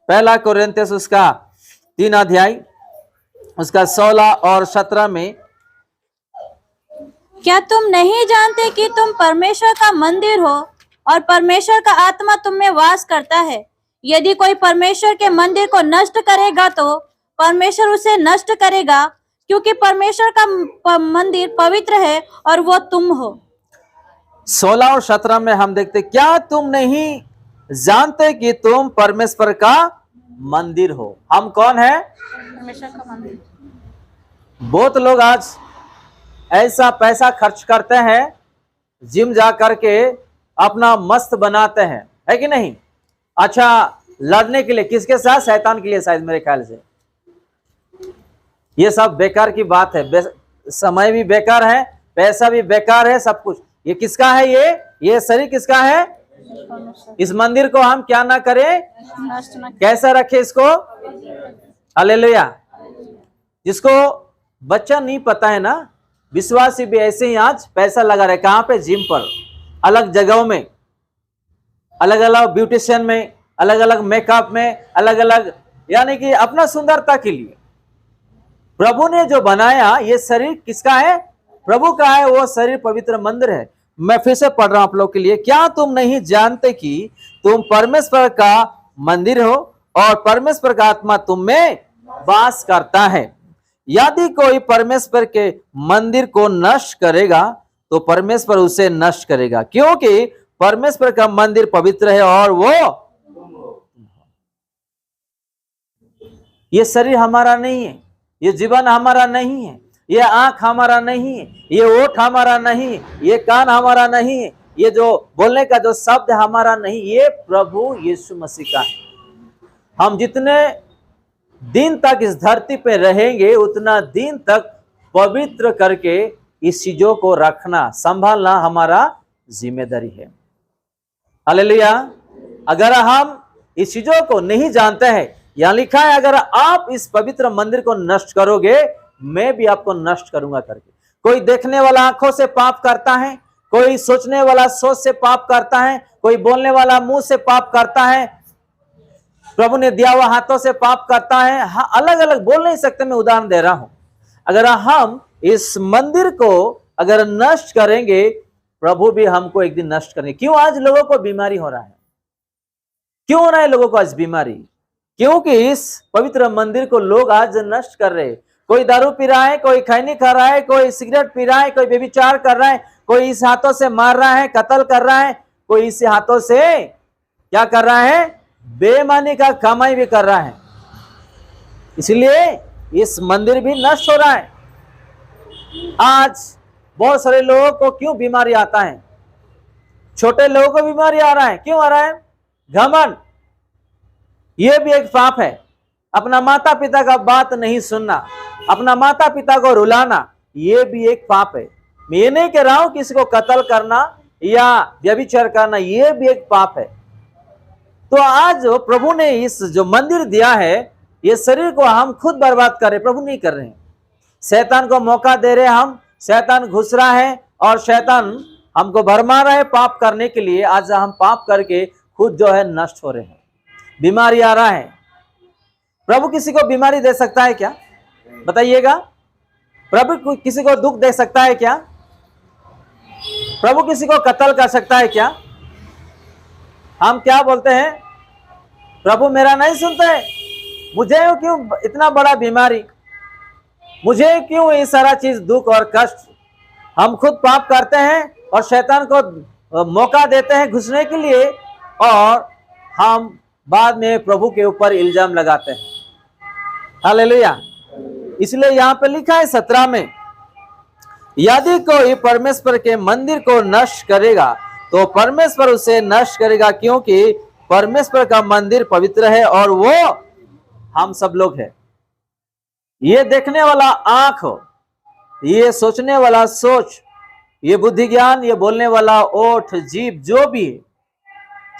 पहला कोरिन्थियस उसका 3 अध्याय उसका 16 और 17 में, क्या तुम नहीं जानते कि तुम परमेश्वर का मंदिर हो और परमेश्वर का आत्मा तुम में वास करता है? यदि कोई परमेश्वर के मंदिर को नष्ट करेगा तो परमेश्वर उसे नष्ट करेगा, क्योंकि परमेश्वर का मंदिर पवित्र है और वो तुम हो। 16 और 17 में हम देखते, क्या तुम नहीं जानते कि तुम परमेश्वर का मंदिर हो। हम कौन है? परमेश्वर का मंदिर। बहुत लोग आज ऐसा पैसा खर्च करते हैं, जिम जा करके अपना मस्त बनाते हैं, है कि नहीं? अच्छा, लड़ने के लिए किसके साथ? शैतान के लिए शायद, मेरे ख्याल से। ये सब बेकार की बात है, समय भी बेकार है, पैसा भी बेकार है, सब कुछ। ये किसका है? ये शरीर किसका है? इस मंदिर को हम क्या ना करें, कैसा रखे इसको? हालेलुया। जिसको बच्चा नहीं पता है ना, विश्वासी भी ऐसे ही आज पैसा लगा रहे। कहां पे? जिम पर, अलग जगहों में, अलग अलग ब्यूटिशियन में, अलग अलग मेकअप में, अलग अलग, यानी कि अपना सुंदरता के लिए। प्रभु ने जो बनाया, ये शरीर किसका है? प्रभु का है। वो शरीर पवित्र मंदिर है। मैं फिर से पढ़ रहा हूं आप लोग के लिए। क्या तुम नहीं जानते कि तुम परमेश्वर का मंदिर हो और परमेश्वर का आत्मा तुम में वास करता है? यदि कोई परमेश्वर के मंदिर को नष्ट करेगा तो परमेश्वर उसे नष्ट करेगा, क्योंकि परमेश्वर का मंदिर पवित्र है और वो, ये शरीर हमारा नहीं है, ये जीवन हमारा नहीं है, ये आंख हमारा नहीं है, ये ओठ हमारा नहीं है, ये कान हमारा नहीं है, ये जो बोलने का जो शब्द हमारा नहीं, ये प्रभु यीशु मसीह का है। हम जितने दिन तक इस धरती पे रहेंगे, उतना दिन तक पवित्र करके इस चीजों को रखना, संभालना हमारा जिम्मेदारी है। हालेलुया। अगर हम इस चीजों को नहीं जानते हैं, यहां लिखा है, अगर आप इस पवित्र मंदिर को नष्ट करोगे, मैं भी आपको नष्ट करूंगा करके। कोई देखने वाला आंखों से पाप करता है, कोई सोचने वाला सोच से पाप करता है, कोई बोलने वाला मुंह से पाप करता है, प्रभु ने दिया हुआ हाथों से पाप करता है। हाँ, अलग अलग बोल नहीं सकते, मैं उदाहरण दे रहा हूं। अगर हम इस मंदिर को अगर नष्ट करेंगे, प्रभु भी हमको एक दिन नष्ट करेंगे। क्यों आज लोगों को बीमारी हो रहा है? क्यों हो रहा है लोगों को आज बीमारी? क्योंकि इस पवित्र मंदिर को लोग आज नष्ट कर रहे हैं। कोई दारू पी रहा है, कोई खैनी खा रहा है, कोई सिगरेट पी रहा है, कोई व्यभिचार कर रहा है, कोई इस हाथों से मार रहा है, कत्ल कर रहा है, कोई इस हाथों से क्या कर रहा है? बेईमानी का कमाई भी कर रहा है। इसलिए इस मंदिर भी नष्ट हो रहा है। आज बहुत सारे लोगों को क्यों बीमारी आता है? छोटे लोगों को बीमारी आ रहा है। क्यों आ रहा है? घमंड। यह भी एक पाप है। अपना माता पिता का बात नहीं सुनना, अपना माता पिता को रुलाना, यह भी एक पाप है। मैं ये नहीं कह रहा हूं किसी को कत्ल करना या व्यभिचार करना, यह भी एक पाप है। तो आज जो प्रभु ने इस जो मंदिर दिया है, ये शरीर को हम खुद बर्बाद कर रहे, प्रभु नहीं कर रहे हैं। शैतान को मौका दे रहे हम, शैतान घुस रहा है और शैतान हमको भरमा रहा है पाप करने के लिए। आज हम पाप करके खुद जो है नष्ट हो रहे हैं, बीमारी आ रहा है। प्रभु किसी को बीमारी दे सकता है क्या? बताइएगा। प्रभु किसी को दुख दे सकता है क्या? प्रभु किसी को कत्ल कर सकता है क्या? हम क्या बोलते हैं? प्रभु मेरा नहीं सुनते हैं, मुझे क्यों इतना बड़ा बीमारी, मुझे क्यों ये सारा चीज दुख और कष्ट। हम खुद पाप करते हैं और शैतान को मौका देते हैं घुसने के लिए, और हम बाद में प्रभु के ऊपर इल्जाम लगाते हैं। हालेलुया। इसलिए यहां पे लिखा है 17 में, यदि कोई परमेश्वर के मंदिर को नष्ट करेगा तो परमेश्वर उसे नष्ट करेगा, क्योंकि परमेश्वर का मंदिर पवित्र है और वो हम सब लोग हैं। ये देखने वाला आंख, ये सोचने वाला सोच, ये बुद्धि ज्ञान, ये बोलने वाला ओठ, जीभ, जो भी है,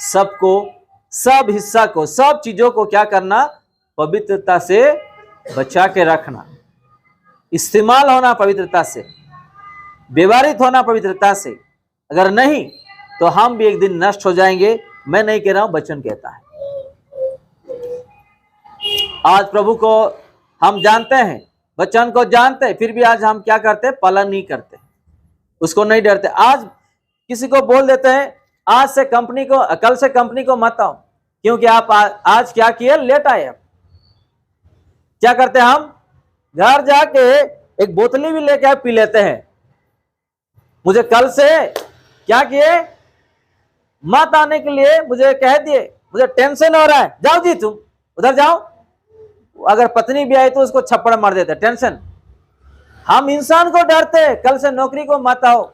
सबको, सब हिस्सा को, सब चीजों को क्या करना? पवित्रता से बचा के रखना, इस्तेमाल होना पवित्रता से, व्यवहारित होना पवित्रता से। अगर नहीं तो हम भी एक दिन नष्ट हो जाएंगे। मैं नहीं कह रहा हूं, वचन कहता है। आज प्रभु को हम जानते हैं, वचन को जानते हैं, फिर भी आज हम क्या करते, पालन नहीं करते, उसको नहीं डरते। आज किसी को बोल देते हैं आज से कंपनी को, कल से कंपनी को मत आओ, क्योंकि आप आज क्या किए, लेट आए। अब क्या करते हैं हम, घर जाके एक बोतली भी लेके पी लेते हैं। मुझे कल से क्या किए, मत आने के लिए मुझे कह दिए, मुझे टेंशन हो रहा है, जाओ जी तुम उधर जाओ। अगर पत्नी भी आई तो उसको छप्पड़ मार देते, टेंशन। हम इंसान को डरते, कल से नौकरी को मत आओ,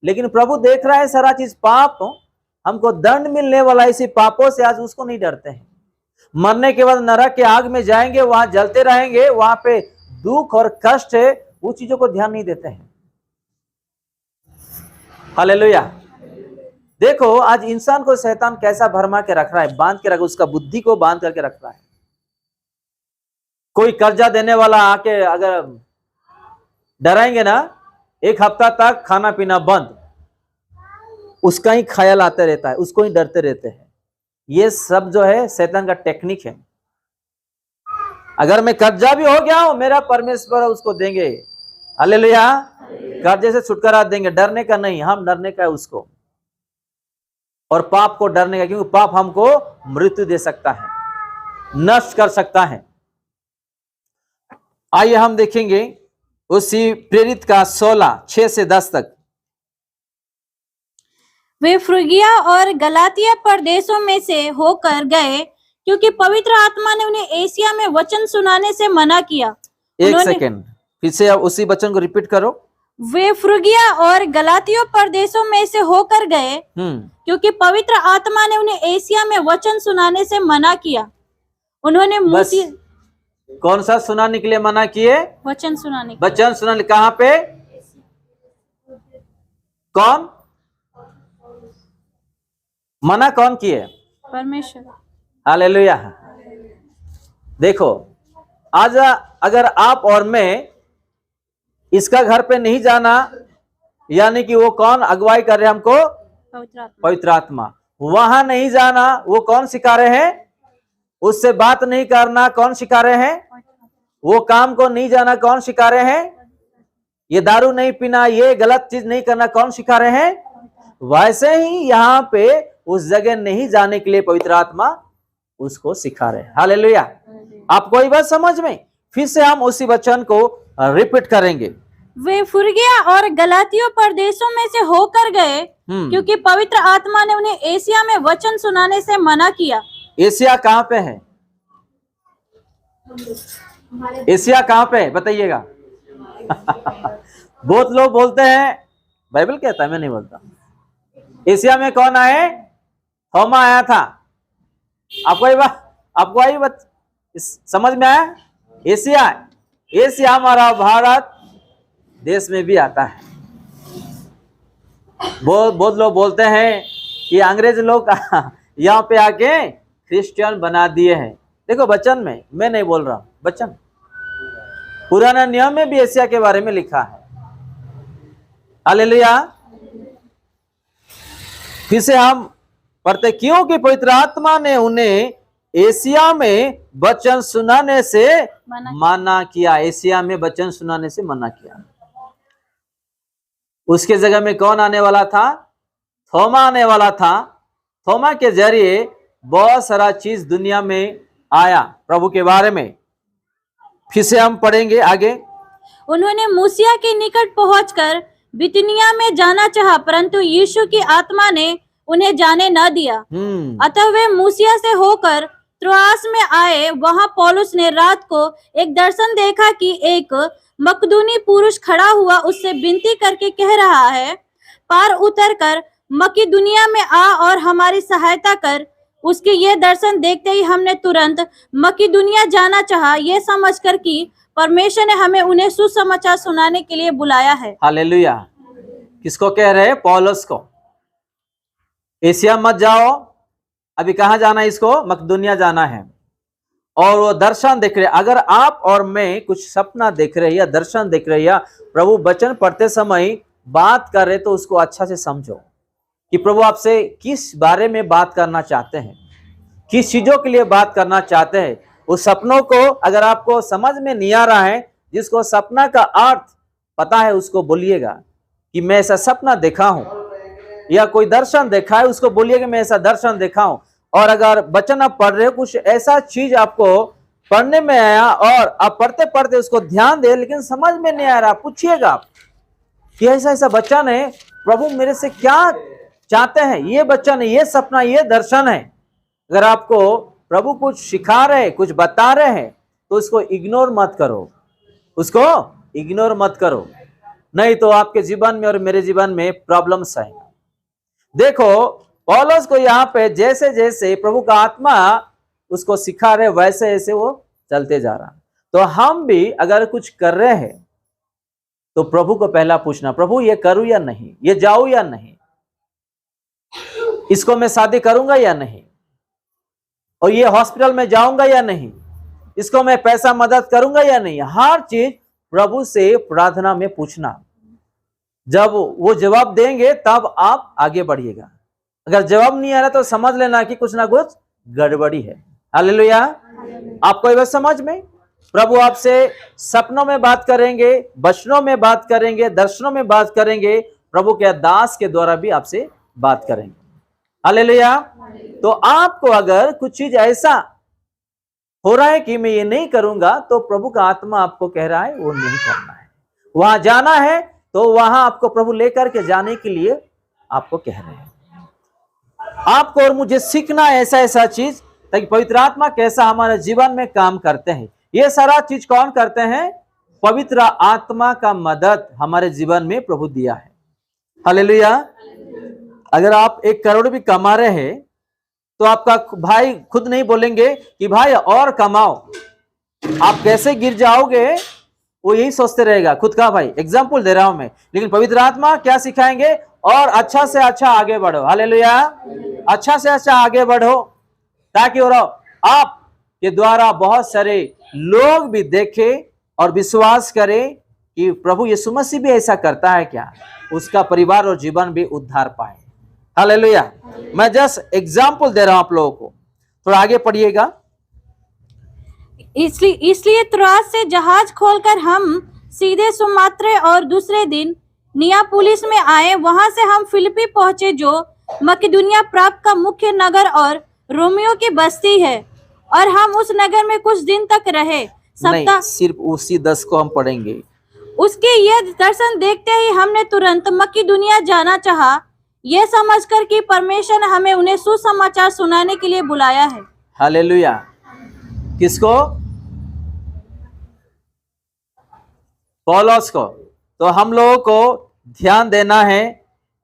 लेकिन प्रभु देख रहा है सारा चीज पाप, हमको दंड मिलने वाला इसी पापों से आज उसको नहीं डरते हैं। मरने के बाद नरक के आग में जाएंगे, वहां जलते रहेंगे, वहां पे दुख और कष्ट है, वो चीजों को ध्यान नहीं देते हैं। हालेलुया। देखो आज इंसान को शैतान कैसा भरमा के रख रहा है, बांध के रख, उसका बुद्धि को बांध करके रख रहा है। कोई कर्जा देने वाला आके अगर डराएंगे ना, एक हफ्ता तक खाना पीना बंद, उसका ही ख्याल आते रहता है, उसको ही डरते रहते हैं। ये सब जो है शैतान का टेक्निक है। अगर मैं कर्जा भी हो गया हूं, मेरा परमेश्वर उसको देंगे, हालेलुया, कर्जे से छुटकारा देंगे। डरने का नहीं, हम डरने का है उसको, और पाप को डरने का, क्योंकि पाप हमको मृत्यु दे सकता है, नष्ट कर सकता है। आइए हम देखेंगे उसी प्रेरित का 16:6 से 10 तक। वे फ्रुगिया और गलातिया प्रदेशों में से होकर गए, क्योंकि पवित्र आत्मा ने उन्हें एशिया में वचन सुनाने से मना किया। एक सेकेंड, फिर से आप उसी वचन को रिपीट करो। वे फ्रुगिया और गलातियों प्रदेशों में से होकर गए, क्योंकि पवित्र आत्मा ने उन्हें एशिया में वचन सुनाने से मना किया। उन्होंने कौन सा सुनाने के लिए मना किए, वचन सुनाने, वचन सुनाने। कहां पे, कौन मना, कौन किए, परमेश्वर। हालेलुया। देखो आज अगर आप और मैं इसका घर पे नहीं जाना, यानी कि वो कौन अगुवाई कर रहे हैं हमको, पवित्र आत्मा। वहां नहीं जाना, वो कौन सिखा रहे हैं, उससे बात नहीं करना, कौन सिखा रहे हैं, वो काम को नहीं जाना, कौन सिखा रहे हैं, ये दारू नहीं पीना, ये गलत चीज नहीं करना, कौन सिखा रहे हैं। वैसे ही यहाँ पे उस जगह नहीं जाने के लिए पवित्र आत्मा उसको सिखा रहे हैं। हालेलुया। आपको ये बात समझ में, फिर से हम उसी वचन को रिपीट करेंगे। वे फ्रुगिया और गलातियों प्रदेशों में से होकर गए, क्योंकि पवित्र आत्मा ने उन्हें एशिया में वचन सुनाने से मना किया। एशिया कहाँ पे है, एशिया कहाँ पे है बताइएगा। बहुत लोग बोलते हैं, बाइबल कहता है, मैं नहीं बोलता। एशिया में कौन आए, थोमा आया था। आपको आई बात समझ में आया। एशिया हमारा भारत देश में भी आता है। बहुत लोग बोलते हैं कि अंग्रेज लोग यहाँ पे आके क्रिश्चियन बना दिए हैं। देखो वचन में, मैं नहीं बोल रहा हूं, वचन पुराना नियम में भी एशिया के बारे में लिखा है। हालेलुया। फिर से हम पढ़ते, क्योंकि पवित्र आत्मा ने उन्हें एशिया में वचन सुनाने से मना किया। एशिया में वचन सुनाने से मना किया। उसके जगह में कौन आने वाला था, थोमा आने वाला था। थोमा के जरिए बहुत सारा चीज दुनिया में आया प्रभु के बारे में। फिर से हम पढ़ेंगे आगे। उन्होंने मूसिया के निकट पहुंचकर बितनिया में जाना चाहा, परंतु यीशु की आत्मा ने उन्हें जाने न दिया। अतः वे मूसिया से होकर त्रोआस में आए। वहां पौलुस ने रात को एक दर्शन देखा कि एक मकदूनी पुरुष खड़ा हुआ उससे विनती करके कह रहा है, पार उतर कर मकिदुनिया में आ और हमारी सहायता कर। उसके ये दर्शन देखते ही हमने तुरंत मकिदुनिया जाना चाहा, ये समझकर कि परमेश्वर ने हमें उन्हें सुसमाचार सुनाने के लिए बुलाया है। हालेलुया। किसको कह रहे हैं, पौलुस को। एशिया मत जाओ, अभी कहां जाना है इसको, मकिदुनिया जाना है। और वो दर्शन देख रहे। अगर आप और मैं कुछ सपना देख रहे या दर्शन देख रहे या प्रभु वचन पढ़ते समय बात कर रहे, तो उसको अच्छा से समझो कि प्रभु आपसे किस बारे में बात करना चाहते हैं, किस चीजों के लिए बात करना चाहते हैं। उस सपनों को अगर आपको समझ में नहीं आ रहा है, जिसको सपना का अर्थ पता है उसको बोलिएगा कि मैं ऐसा सपना देखा हूं, या कोई दर्शन देखा है उसको बोलिएगा मैं ऐसा दर्शन देखा हूं। और अगर वचन आप पढ़ रहे हो, कुछ ऐसा चीज आपको पढ़ने में आया और आप पढ़ते पढ़ते उसको ध्यान दे लेकिन समझ में नहीं आ रहा, पूछिएगा कि ऐसा ऐसा वचन है, प्रभु मेरे से क्या चाहते हैं, ये वचन है, ये सपना, ये दर्शन है। अगर आपको प्रभु कुछ सिखा रहे, कुछ बता रहे हैं तो उसको इग्नोर मत करो, उसको इग्नोर मत करो, नहीं तो आपके जीवन में और मेरे जीवन में प्रॉब्लम्स हैं। देखो पौलुस को यहाँ पे जैसे जैसे प्रभु का आत्मा उसको सिखा रहे वैसे वैसे वो चलते जा रहा। तो हम भी अगर कुछ कर रहे हैं तो प्रभु को पहला पूछना, प्रभु ये करूं या नहीं, ये जाऊं या नहीं, इसको मैं शादी करूंगा या नहीं, और ये हॉस्पिटल में जाऊंगा या नहीं, इसको मैं पैसा मदद करूंगा या नहीं। हर चीज प्रभु से प्रार्थना में पूछना। जब वो जवाब देंगे तब आप आगे बढ़िएगा। अगर जवाब नहीं आ रहा तो समझ लेना कि कुछ ना कुछ गड़बड़ी है। हालेलुया। आपको ये बात समझ में, प्रभु आपसे सपनों में बात करेंगे, वचनों में बात करेंगे, दर्शनों में बात करेंगे, प्रभु के दास के द्वारा भी आपसे बात करेंगे। हालेलुया। तो आपको अगर कुछ चीज ऐसा हो रहा है कि मैं ये नहीं करूंगा, तो प्रभु का आत्मा आपको कह रहा है वो नहीं करना है, वहां जाना है तो वहां आपको प्रभु लेकर के जाने के लिए आपको कह रहे हैं। आपको और मुझे सीखना है ऐसा ऐसा चीज, ताकि पवित्र आत्मा कैसा हमारे जीवन में काम करते हैं। ये सारा चीज कौन करते हैं? पवित्र आत्मा का मदद हमारे जीवन में प्रभु दिया है। हालेलुया। अगर आप 1 करोड़ भी कमा रहे हैं तो आपका भाई खुद नहीं बोलेंगे कि भाई और कमाओ, आप कैसे गिर जाओगे वो यही सोचते रहेगा, खुद का भाई। एग्जाम्पल दे रहा हूं मैं, लेकिन पवित्र आत्मा क्या सिखाएंगे? और अच्छा से अच्छा आगे बढ़ो। हालेलुया। अच्छा से अच्छा आगे बढ़ो, ताकि और आप के द्वारा बहुत सारे लोग भी देखें और विश्वास करें कि प्रभु यीशु मसीह भी ऐसा करता है क्या, उसका परिवार और जीवन भी उद्धार पाए। हालेलुया। मैं जस्ट एग्जाम्पल दे रहा हूं आप लोगों को, थोड़ा आगे पढ़िएगा। इसलिए त्रोआस से जहाज खोलकर हम सीधे सुमात्रे और दूसरे दिन नियापुलिस में आए। वहां से हम फिलिपी पहुंचे, जो मकिदुनिया प्रांत का मुख्य नगर और रोमियो की बस्ती है, और हम उस नगर में कुछ दिन तक रहे। नहीं, सिर्फ उसी 10 को हम पढ़ेंगे। उसके यह दर्शन देखते ही हमने तुरंत मकिदुनिया जाना चाहा, यह समझकर कि परमेश्वर ने हमें उन्हें सुसमाचार सुनाने के लिए बुलाया है। हालेलुया। किसको? पौलुस को। तो हम लोगों को ध्यान देना है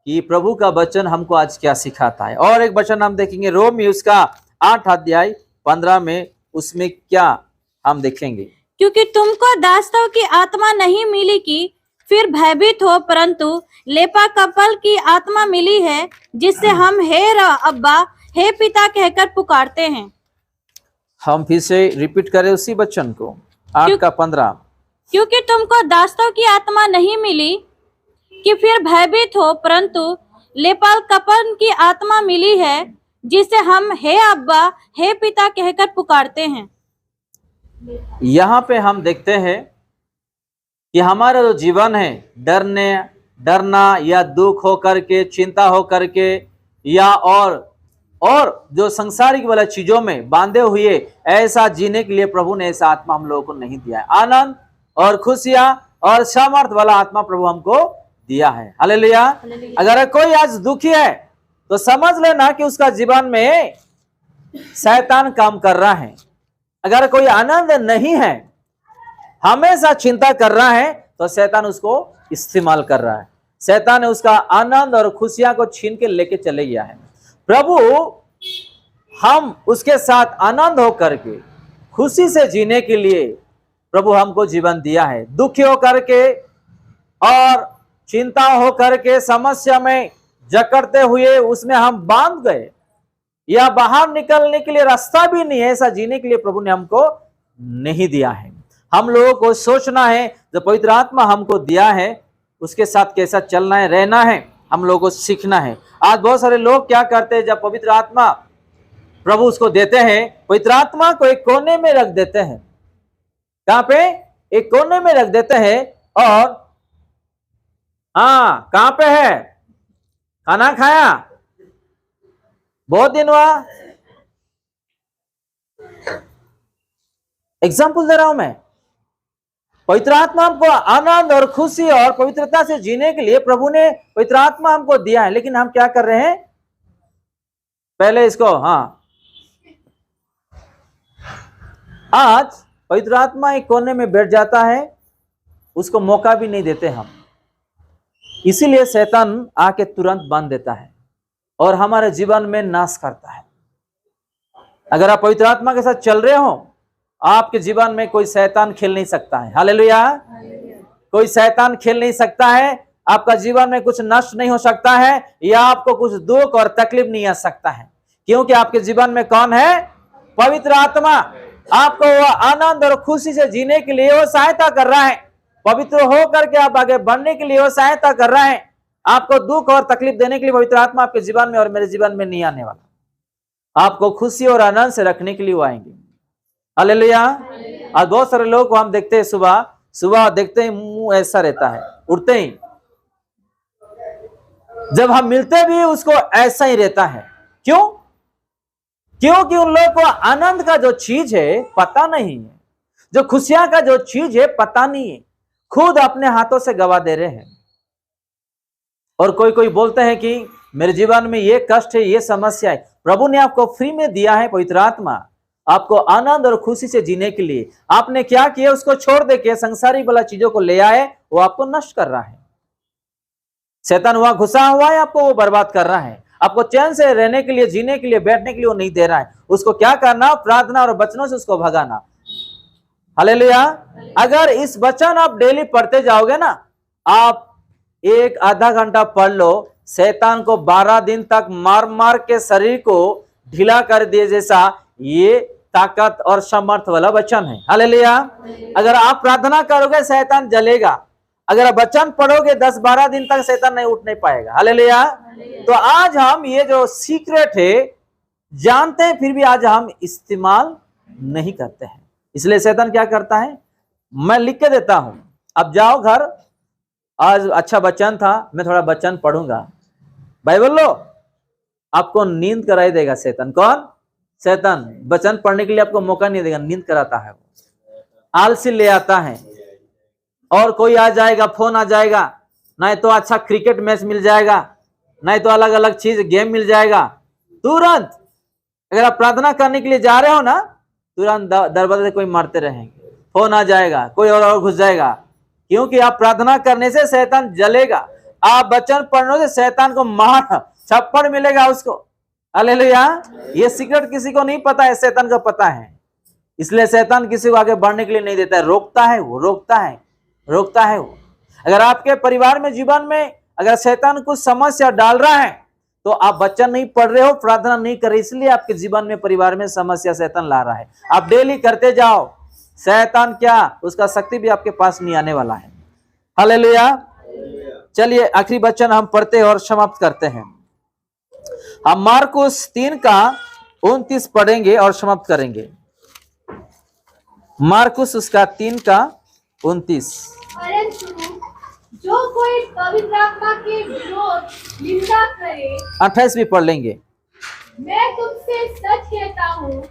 कि प्रभु का वचन हमको आज क्या सिखाता है। और एक वचन हम देखेंगे रोमियो उसका 8 अध्याय 15 में, उसमें क्या हम देखेंगे? क्योंकि तुमको दासत्व की आत्मा नहीं मिली कि फिर भयभीत हो, परंतु लेपा कपल की आत्मा मिली है, जिससे हम हे अब्बा, हे पिता कहकर पुकारते हैं। हम फिर से रिपीट करें उसी वचन को, 8 का 15। क्योंकि तुमको दासत्व की आत्मा नहीं मिली कि फिर भयभीत हो, परंतु लेपाल कपन की आत्मा मिली है, जिसे हम हे अब्बा, हे पिता कहकर पुकारते हैं। यहाँ पे हम देखते हैं कि हमारा जो जीवन है, डरना या दुख हो करके, चिंता हो करके, या और जो संसारिक वाला चीजों में बांधे हुए, ऐसा जीने के लिए प्रभु ने ऐसा आत्मा हम लोगों को नहीं दिया है। आनंद और खुशियां और सामर्थ्य वाला आत्मा प्रभु हमको दिया है। हालेलुया। अगर कोई आज दुखी है तो समझ लेना कि उसका जीवन में शैतान काम कर रहा है। अगर कोई आनंद नहीं है, हमेशा चिंता कर रहा है, तो शैतान उसको इस्तेमाल कर रहा है। शैतान ने उसका आनंद और खुशियां को छीन के लेके चले गया है। प्रभु हम उसके साथ आनंद हो करके, खुशी से जीने के लिए प्रभु हमको जीवन दिया है। दुखी हो करके और चिंता हो करके, समस्या में जकड़ते हुए उसमें हम बांध गए, या बाहर निकलने के लिए रास्ता भी नहीं है, ऐसा जीने के लिए प्रभु ने हमको नहीं दिया है। हम लोगों को सोचना है, जो पवित्र आत्मा हमको दिया है उसके साथ कैसा चलना है, रहना है, हम लोगों को सीखना है। आज बहुत सारे लोग क्या करते हैं, जब पवित्र आत्मा प्रभु उसको देते हैं, पवित्र आत्मा को एक कोने में रख देते हैं। कहां पे? एक कोने में रख देते हैं। और कहां पे है? खाना खाया? बहुत दिन हुआ। एग्जाम्पल दे रहा हूं मैं। पवित्र आत्मा हमको आनंद और खुशी और पवित्रता से जीने के लिए प्रभु ने पवित्र आत्मा हमको दिया है, लेकिन हम क्या कर रहे हैं? पहले इसको आज पवित्र आत्मा एक कोने में बैठ जाता है, उसको मौका भी नहीं देते हम। इसीलिए शैतान आके तुरंत बांध देता है और हमारे जीवन में नाश करता है। अगर आप पवित्र आत्मा के साथ चल रहे हो, आपके जीवन में कोई शैतान खेल नहीं सकता है। हालेलुया। कोई शैतान खेल नहीं सकता है। आपका जीवन में कुछ नष्ट नहीं हो सकता है, या आपको कुछ दुख और तकलीफ नहीं आ सकता है, क्योंकि आपके जीवन में कौन है? पवित्र आत्मा। आपको वो आनंद और खुशी से जीने के लिए वो सहायता कर रहा है। पवित्र होकर के आप आगे बढ़ने के लिए वो सहायता कर रहा है। आपको दुख और तकलीफ देने के लिए पवित्र आत्मा आपके जीवन में और मेरे जीवन में नहीं आने वाला। आपको खुशी और आनंद से रखने के लिए वो आएंगे। हालेलुया। आज बहुत सारे लोग को हम देखते हैं, सुबह सुबह देखते ही मुंह ऐसा रहता है, उठते ही जब हम मिलते भी उसको ऐसा ही रहता है। क्यों? क्योंकि उन लोगों को आनंद का जो चीज है पता नहीं है, जो खुशियां का जो चीज है पता नहीं है, खुद अपने हाथों से गवा दे रहे हैं। और कोई कोई बोलते हैं कि मेरे जीवन में ये कष्ट है, ये समस्या है। प्रभु ने आपको फ्री में दिया है पवित्र आत्मा, आपको आनंद और खुशी से जीने के लिए। आपने क्या किया? उसको छोड़ दे के संसारिक वाला चीजों को ले आए, वो आपको नष्ट कर रहा है। शैतान वहां घुसा हुआ है, आपको वो बर्बाद कर रहा है। आपको चैन से रहने के लिए, जीने के लिए, बैठने के लिए वो नहीं दे रहा है। उसको क्या करना? प्रार्थना और वचनों से उसको भगाना। हालेलुया। अगर इस वचन आप डेली पढ़ते जाओगे ना, आप एक आधा घंटा पढ़ लो, शैतान को 12 दिन तक मार मार के शरीर को ढीला कर दिए जैसा ये ताकत और समर्थ वाला वचन है। हालेलुया। अगर आप प्रार्थना करोगे शैतान जलेगा। अगर आप वचन पढ़ोगे 10-12 दिन तक शैतान नहीं उठ नहीं पाएगा। हालेलुया। तो आज हम ये जो सीक्रेट है जानते हैं, फिर भी आज हम इस्तेमाल नहीं करते हैं। इसलिए शैतान क्या करता है? मैं लिख के देता हूं, अब जाओ घर, आज अच्छा वचन था, मैं थोड़ा वचन पढ़ूंगा, बाइबल लो। आपको नींद कराई देगा शैतान। कौन? शैतान। वचन पढ़ने के लिए आपको मौका नहीं देगा, नींद कराता है, आलसी ले आता है। और कोई आ जाएगा, फोन आ जाएगा, नहीं तो अच्छा क्रिकेट मैच मिल जाएगा, नहीं तो अलग अलग चीज गेम मिल जाएगा। तुरंत अगर आप प्रार्थना करने के लिए जा रहे हो ना, तुरंत दरवाजे से कोई मारते रहेंगे, फोन आ जाएगा, कोई और घुस जाएगा। क्योंकि आप प्रार्थना करने से शैतान जलेगा, आप वचन पढ़ने से शैतान को मार छप्पड़ मिलेगा उसको। हालेलुया। ये सीक्रेट किसी को नहीं पता है, शैतान को पता है। इसलिए शैतान किसी को आगे बढ़ने के लिए नहीं देता है, रोकता है, वो रोकता है, रोकता है वो। अगर आपके परिवार में, जीवन में अगर शैतान कुछ समस्या डाल रहा है, तो आप वचन नहीं पढ़ रहे हो, प्रार्थना नहीं कर रहे, इसलिए आपके जीवन में, परिवार में समस्या शैतान ला रहा है। आप डेली करते जाओ, शैतान क्या, उसका शक्ति भी आपके पास नहीं आने वाला है। हालेलुया। चलिए आखिरी वचन हम पढ़ते और समाप्त करते हैं। हम मार्कुस 3:29 पढ़ेंगे और समाप्त करेंगे। मार्कुस उसका 3:29। परंतु जो कोई पवित्र आत्मा के विरोध निंदा करे, 28 भी पढ़ लेंगे। मैं तुमसे सच कहता हूँ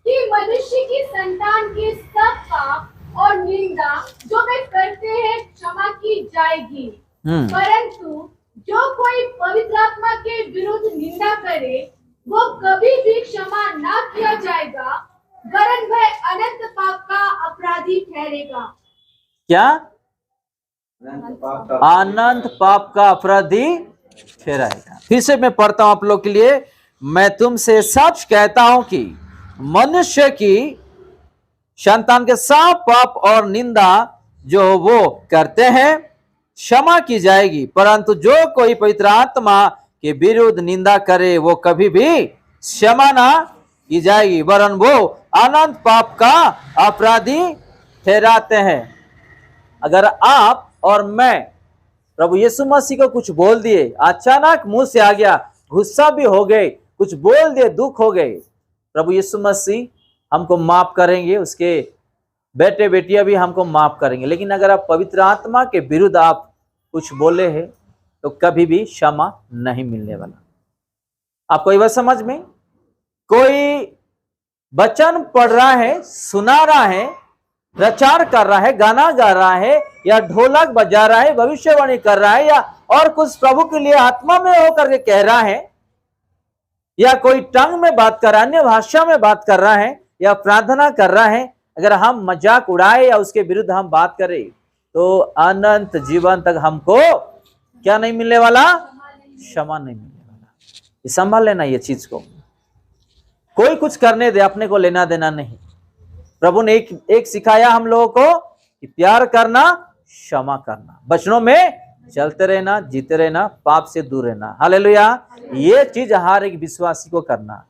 कि मनुष्य की संतान के सब पाप और निंदा जो वे करते हैं क्षमा की जाएगी, परंतु जो कोई पवित्र आत्मा के विरुद्ध निंदा करे वो कभी भी क्षमा ना किया जाएगा, वरन वह अनंत पाप का अपराधी ठहरेगा। क्या? अनंत पाप का अपराधी ठहराएगा। फिर से मैं पढ़ता हूं आप लोग के लिए। मैं तुमसे सच कहता हूं कि मनुष्य की संतान के सब पाप और निंदा जो वो करते हैं क्षमा की जाएगी, परंतु जो कोई पवित्र आत्मा के विरुद्ध निंदा करे वो कभी भी क्षमा ना की जाएगी, वरन वो अनंत पाप का अपराधी ठहराते हैं। अगर आप और मैं प्रभु यीशु मसीह को कुछ बोल दिए, अचानक मुंह से आ गया, गुस्सा भी हो गए, कुछ बोल दिए, दुख हो गए, प्रभु यीशु मसीह हमको माफ करेंगे, उसके बेटे बेटियां भी हमको माफ करेंगे। लेकिन अगर आप पवित्र आत्मा के विरुद्ध आप कुछ बोले हैं तो कभी भी क्षमा नहीं मिलने वाला। आपको ये बात समझ में? कोई वचन पढ़ रहा है, सुना रहा है, प्रचार कर रहा है, गाना गा रहा है, या ढोलक बजा रहा है, भविष्यवाणी कर रहा है, या और कुछ प्रभु के लिए आत्मा में होकर के कह रहा है, या कोई टंग में बात कर रहा है, अन्य भाषा में बात कर रहा है, या प्रार्थना कर रहा है, अगर हम मजाक उड़ाए या उसके विरुद्ध हम बात करें तो अनंत जीवन तक हमको क्या नहीं मिलने वाला? क्षमा नहीं मिलने वाला। ये संभाल लेना ये चीज को। कोई कुछ करने दे, अपने को लेना देना नहीं। प्रभु ने एक सिखाया हम लोगों को कि प्यार करना, क्षमा करना, वचनों में चलते रहना, जीते रहना, पाप से दूर रहना। हालेलुया। ये चीज हर एक विश्वासी को करना।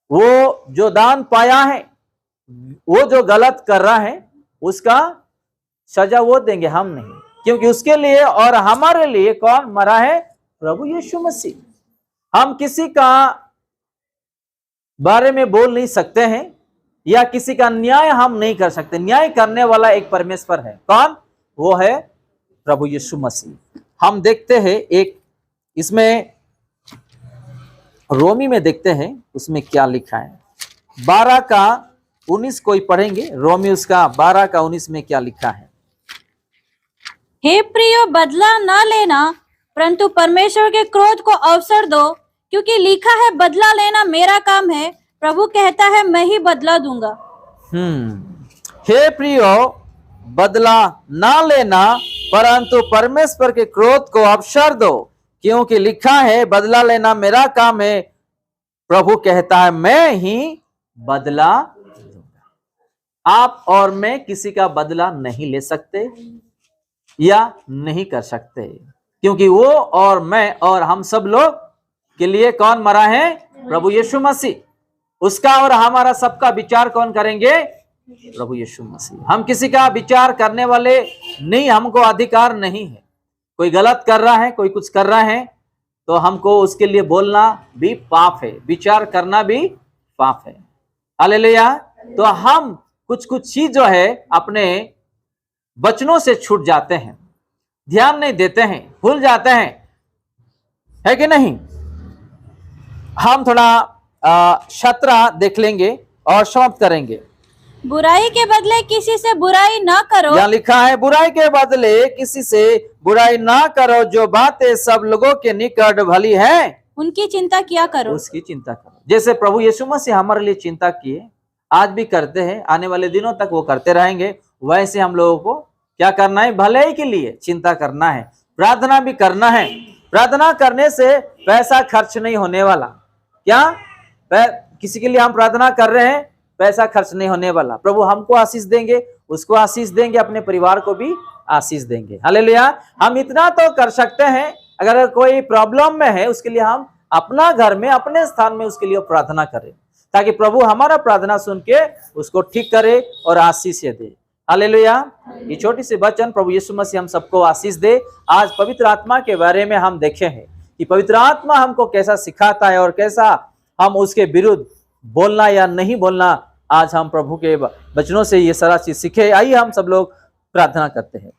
वो जो दान पाया है, वो जो गलत कर रहा है, उसका सजा वो देंगे, हम नहीं। क्योंकि उसके लिए और हमारे लिए कौन मरा है? प्रभु यीशु मसीह। हम किसी का बारे में बोल नहीं सकते हैं, या किसी का न्याय हम नहीं कर सकते। न्याय करने वाला एक परमेश्वर है। कौन? वो है प्रभु यीशु मसीह। हम देखते हैं एक इसमें रोमी में देखते हैं, उसमें क्या लिखा है। 12 का 19 कोई पढ़ेंगे? रोमी उसका 12 का 19 में क्या लिखा है? हे प्रियो, बदला न लेना, परंतु परमेश्वर के क्रोध को अवसर दो, क्योंकि लिखा है, बदला लेना मेरा काम है, प्रभु कहता है, मैं ही बदला दूंगा। हे प्रियो, बदला ना लेना, परंतु परमेश्वर के क्रोध को अवसर दो, क्योंकि लिखा है, बदला लेना मेरा काम है, प्रभु कहता है, मैं ही बदला दूंगा। आप और मैं किसी का बदला नहीं ले सकते या नहीं कर सकते, क्योंकि वो और मैं और हम सब लोग के लिए कौन मरा है? प्रभु यीशु मसीह। उसका और हमारा सबका विचार कौन करेंगे? प्रभु यीशु मसीह। हम किसी का विचार करने वाले नहीं, हमको अधिकार नहीं है। कोई गलत कर रहा है, कोई कुछ कर रहा है, तो हमको उसके लिए बोलना भी पाप है, विचार करना भी पाप है। हालेलुया। तो हम कुछ कुछ चीज जो है अपने वचनों से छूट जाते हैं, ध्यान नहीं देते हैं, भूल जाते हैं, है कि नहीं? हम थोड़ा 17 देख लेंगे और समाप्त करेंगे। बुराई के बदले किसी से बुराई ना करो। यहाँ लिखा है, बुराई के बदले किसी से बुराई ना करो, जो बातें सब लोगों के निकट भली है, उनकी चिंता किया करो। उसकी चिंता करो। जैसे प्रभु यीशु मसीह हमारे लिए चिंता किए, आज भी करते हैं, आने वाले दिनों तक वो करते रहेंगे, वैसे हम लोगों को क्या करना है? भलाई के लिए चिंता करना है, प्रार्थना भी करना है। प्रार्थना करने से पैसा खर्च नहीं होने वाला। क्या किसी के लिए हम प्रार्थना कर रहे हैं, पैसा खर्च नहीं होने वाला। प्रभु हमको आशीष देंगे, उसको आशीष देंगे, अपने परिवार को भी आशीष देंगे। हालेलुया। हम इतना तो कर सकते हैं, अगर कोई प्रॉब्लम में है, उसके लिए हम अपना घर में, अपने स्थान में उसके लिए प्रार्थना करें, ताकि प्रभु हमारा प्रार्थना सुन के उसको ठीक करे और आशीष दे। हालेलुया। ये छोटी सी वचन प्रभु यीशु मसीह हम सबको आशीष दे। आज पवित्र आत्मा के बारे में हम देखे हैं कि पवित्र आत्मा हमको कैसा सिखाता है और कैसा हम उसके विरुद्ध बोलना या नहीं बोलना। आज हम प्रभु के वचनों से ये सारा चीज सीखे। आइए हम सब लोग प्रार्थना करते हैं।